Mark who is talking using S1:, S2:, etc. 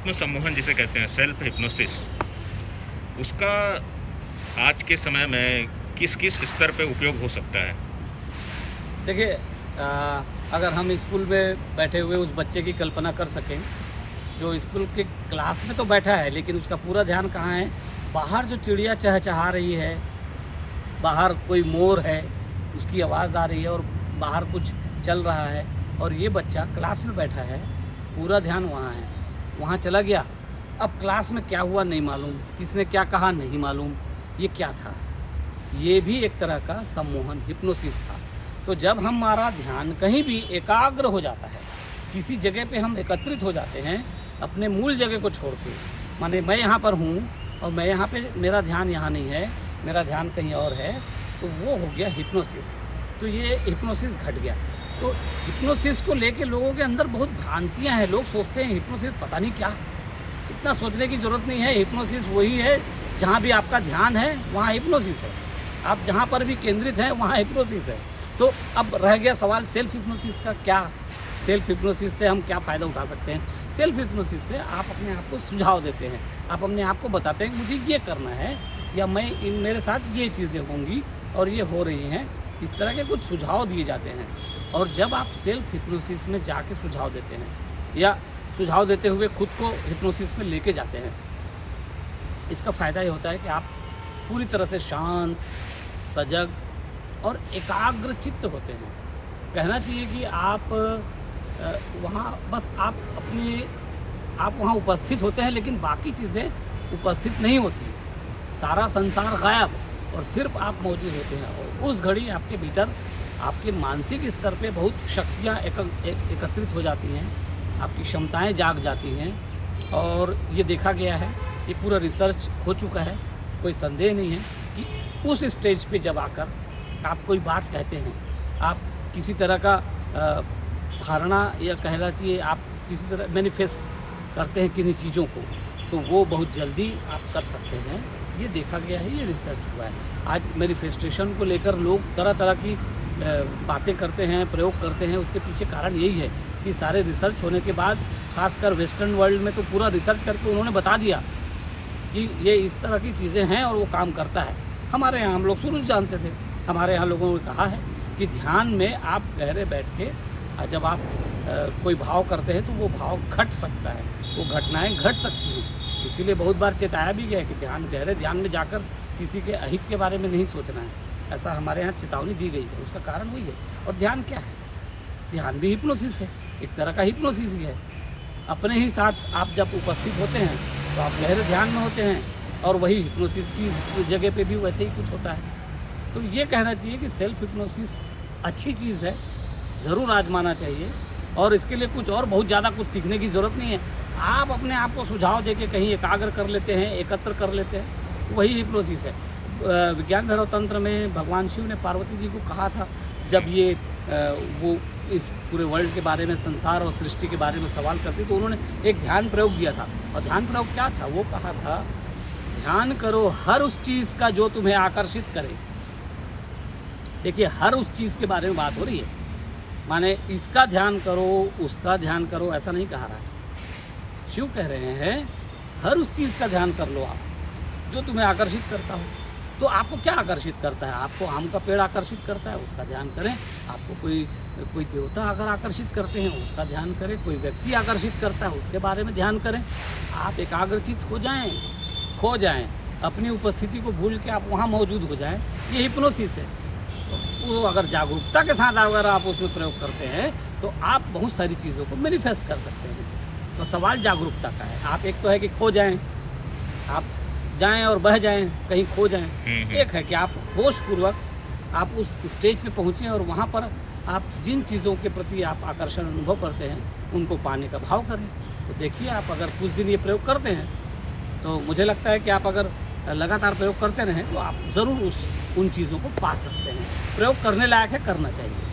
S1: आत्म सम्मोहन जिसे कहते हैं, सेल्फ हिप्नोसिस, उसका आज के समय में किस किस स्तर पे उपयोग हो सकता है?
S2: देखिए, अगर हम स्कूल में बैठे हुए उस बच्चे की कल्पना कर सकें जो स्कूल के क्लास में तो बैठा है लेकिन उसका पूरा ध्यान कहाँ है, बाहर जो चिड़िया चहचहा रही है, बाहर कोई मोर है उसकी आवाज़ आ रही है और बाहर कुछ चल रहा है, और ये बच्चा क्लास में बैठा है, पूरा ध्यान वहाँ है, वहाँ चला गया। अब क्लास में क्या हुआ नहीं मालूम, किसने क्या कहा नहीं मालूम, ये क्या था, ये भी एक तरह का सम्मोहन, हिप्नोसिस था। तो जब हमारा ध्यान कहीं भी एकाग्र हो जाता है, किसी जगह पे हम एकत्रित हो जाते हैं अपने मूल जगह को छोड़ के, माने मैं यहाँ पर हूँ और मैं यहाँ पे, मेरा ध्यान यहाँ नहीं है, मेरा ध्यान कहीं और है, तो वो हो गया हिप्नोसिस। तो ये हिप्नोसिस घट गया। तो हिप्नोसिस को लेके लोगों के अंदर बहुत भ्रांतियाँ हैं। लोग सोचते हैं हिप्नोसिस पता नहीं क्या, इतना सोचने की ज़रूरत नहीं है। हिप्नोसिस वही है जहाँ भी आपका ध्यान है वहाँ हिप्नोसिस है, आप जहाँ पर भी केंद्रित हैं वहाँ हिप्नोसिस है। तो अब रह गया सवाल सेल्फ हिप्नोसिस का, क्या सेल्फ हिप्नोसिस से हम क्या फ़ायदा उठा सकते हैं। सेल्फ हिप्नोसिस से आप अपने आप को सुझाव देते हैं, आप अपने आप को बताते हैं कि मुझे ये करना है, या मेरे साथ ये चीज़ें होंगी और ये हो रही हैं, इस तरह के कुछ सुझाव दिए जाते हैं। और जब आप सेल्फ हिप्नोसिस में जाके सुझाव देते हैं या सुझाव देते हुए खुद को हिप्नोसिस में लेके जाते हैं, इसका फ़ायदा ये होता है कि आप पूरी तरह से शांत, सजग और एकाग्र चित्त होते हैं। कहना चाहिए कि आप वहाँ बस आप वहाँ उपस्थित होते हैं, लेकिन बाकी चीज़ें उपस्थित नहीं होती, सारा संसार गायब और सिर्फ आप मौजूद होते हैं। और उस घड़ी आपके भीतर, आपके मानसिक स्तर पे बहुत शक्तियाँ एकत्रित हो जाती हैं, आपकी क्षमताएं जाग जाती हैं। और ये देखा गया है, ये पूरा रिसर्च हो चुका है, कोई संदेह नहीं है कि उस स्टेज पे जब आकर आप कोई बात कहते हैं, आप किसी तरह का धारणा या कहना चाहिए आप किसी तरह मैनिफेस्ट करते हैं किन्हीं चीज़ों को, तो वो बहुत जल्दी आप कर सकते हैं। ये देखा गया है, ये रिसर्च हुआ है। आज मैनिफेस्टेशन को लेकर लोग तरह तरह की बातें करते हैं, प्रयोग करते हैं। उसके पीछे कारण यही है कि सारे रिसर्च होने के बाद, खासकर वेस्टर्न वर्ल्ड में तो पूरा रिसर्च करके उन्होंने बता दिया कि ये इस तरह की चीज़ें हैं और वो काम करता है। हमारे यहाँ हम लोग शुरू से जानते थे, हमारे यहाँ लोगों ने कहा है कि ध्यान में आप गहरे बैठ के जब आप कोई भाव करते हैं तो वो भाव घट सकता है, वो घटनाएं घट सकती हैं। इसीलिए बहुत बार चेताया भी गया है कि गहरे ध्यान में जाकर किसी के अहित के बारे में नहीं सोचना है, ऐसा हमारे यहाँ चेतावनी दी गई है। उसका कारण वही है। और ध्यान क्या है? ध्यान भी हिप्नोसिस है, एक तरह का हिप्नोसिस ही है। अपने ही साथ आप जब उपस्थित होते हैं तो आप गहरे ध्यान में होते हैं, और वही हिप्नोसिस की जगह पे भी वैसे ही कुछ होता है। तो ये कहना चाहिए कि सेल्फ हिप्नोसिस अच्छी चीज़ है, ज़रूर आजमाना चाहिए। और इसके लिए कुछ और बहुत ज़्यादा कुछ सीखने की ज़रूरत नहीं है। आप अपने आप को सुझाव देके कहीं एकाग्र कर लेते हैं, एकत्र कर लेते हैं, वही हिप्नोसिस है। विज्ञान भैरव तंत्र में भगवान शिव ने पार्वती जी को कहा था, जब ये वो इस पूरे वर्ल्ड के बारे में, संसार और सृष्टि के बारे में सवाल करती, तो उन्होंने एक ध्यान प्रयोग दिया था। और ध्यान प्रयोग क्या था? वो कहा था, ध्यान करो हर उस चीज़ का जो तुम्हें आकर्षित करे। देखिए, हर उस चीज़ के बारे में बात हो रही है, माने इसका ध्यान करो, उसका ध्यान करो, ऐसा नहीं कहा रहा है। शिव कह रहे हैं हर उस चीज़ का ध्यान कर लो आप जो तुम्हें आकर्षित करता हो। तो आपको क्या आकर्षित करता है? आपको आम का पेड़ आकर्षित करता है, उसका ध्यान करें। आपको कोई देवता अगर आकर्षित करते हैं, उसका ध्यान करें। कोई व्यक्ति आकर्षित करता है, उसके बारे में ध्यान करें। आप एकाग्रचित हो जाएं, खो जाएं, अपनी उपस्थिति को भूल के आप वहाँ मौजूद हो जाएं, ये हिप्नोसिस है। वो अगर जागरूकता के साथ अगर आप उसमें प्रयोग करते हैं तो आप बहुत सारी चीज़ों को मैनिफेस्ट कर सकते हैं। तो सवाल जागरूकता का है। आप, एक तो है कि खो जाएं, आप जाएं और बह जाएं, कहीं खो जाएं। एक है कि आप होशपूर्वक आप उस स्टेज पे पहुँचें और वहाँ पर आप जिन चीज़ों के प्रति आप आकर्षण अनुभव करते हैं उनको पाने का भाव करें। तो देखिए, आप अगर कुछ दिन ये प्रयोग करते हैं तो मुझे लगता है कि आप अगर लगातार प्रयोग करते रहें तो आप ज़रूर उन चीज़ों को पा सकते हैं। प्रयोग करने लायक है, करना चाहिए।